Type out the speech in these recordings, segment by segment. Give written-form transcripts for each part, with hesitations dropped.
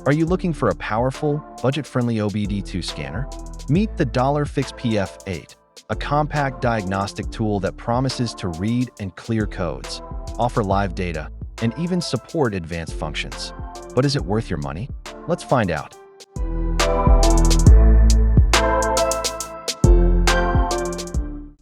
Are you looking for a powerful, budget-friendly OBD2 scanner? Meet the Dollarfix PF8, a compact diagnostic tool that promises to read and clear codes, offer live data, and even support advanced functions. But is it worth your money? Let's find out.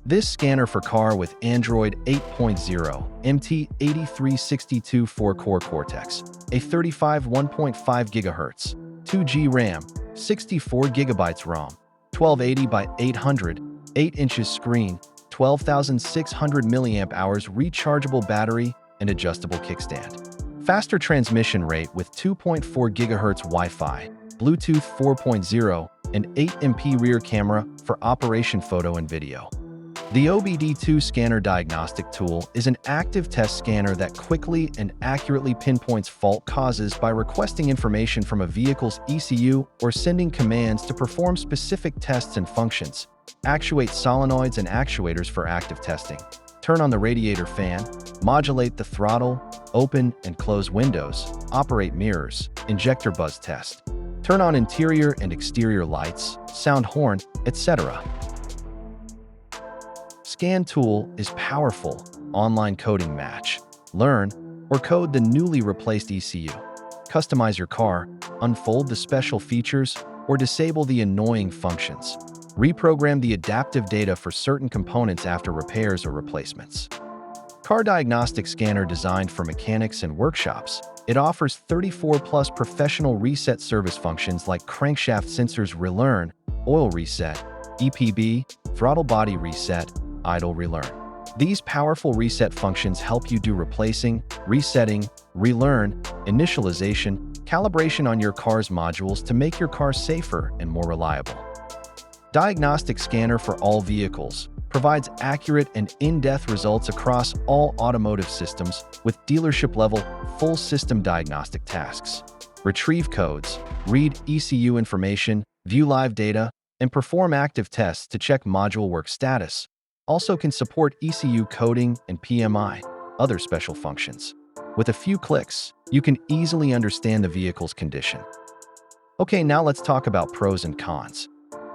This scanner for car with Android 8.0 MT8362 4-core Cortex, a 35 1.5 GHz, 2G RAM, 64 GB ROM, 1280 by 800, 8 inches screen, 12,600 mAh rechargeable battery, and adjustable kickstand. Faster transmission rate with 2.4 GHz Wi-Fi, Bluetooth 4.0, and 8MP rear camera for operation photo and video. The OBD2 scanner diagnostic tool is an active test scanner that quickly and accurately pinpoints fault causes by requesting information from a vehicle's ECU or sending commands to perform specific tests and functions. Actuate solenoids and actuators for active testing. Turn on the radiator fan, modulate the throttle, open and close windows, operate mirrors, injector buzz test. Turn on interior and exterior lights, sound horn, etc. Scan tool is powerful. Online coding match. Learn or code the newly replaced ECU. Customize your car, unfold the special features, or disable the annoying functions. Reprogram the adaptive data for certain components after repairs or replacements. Car diagnostic scanner designed for mechanics and workshops. It offers 34+ professional reset service functions like crankshaft sensors relearn, oil reset, EPB, throttle body reset, idle relearn. These powerful reset functions help you do replacing, resetting, relearn, initialization, calibration on your car's modules to make your car safer and more reliable. Diagnostic scanner for all vehicles provides accurate and in-depth results across all automotive systems with dealership-level, full system diagnostic tasks. Retrieve codes, read ECU information, view live data, and perform active tests to check module work status. Also can support ECU coding and PMI, other special functions. With a few clicks, you can easily understand the vehicle's condition. Okay, now let's talk about pros and cons.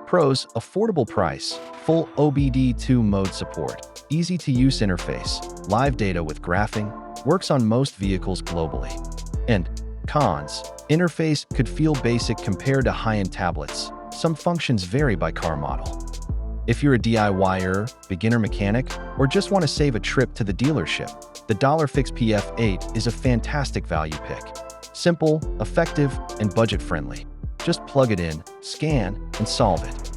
Pros: affordable price, full OBD2 mode support, easy-to-use interface, live data with graphing, works on most vehicles globally. And cons: interface could feel basic compared to high-end tablets. Some functions vary by car model. If you're a DIYer, beginner mechanic, or just want to save a trip to the dealership, the Dollarfix PF8 is a fantastic value pick. Simple, effective, and budget-friendly. Just plug it in, scan, and solve it.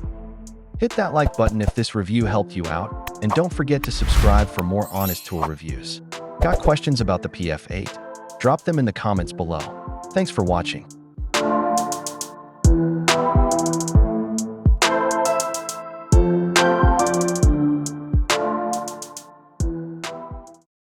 Hit that like button if this review helped you out, and don't forget to subscribe for more honest tool reviews. Got questions about the PF8? Drop them in the comments below. Thanks for watching.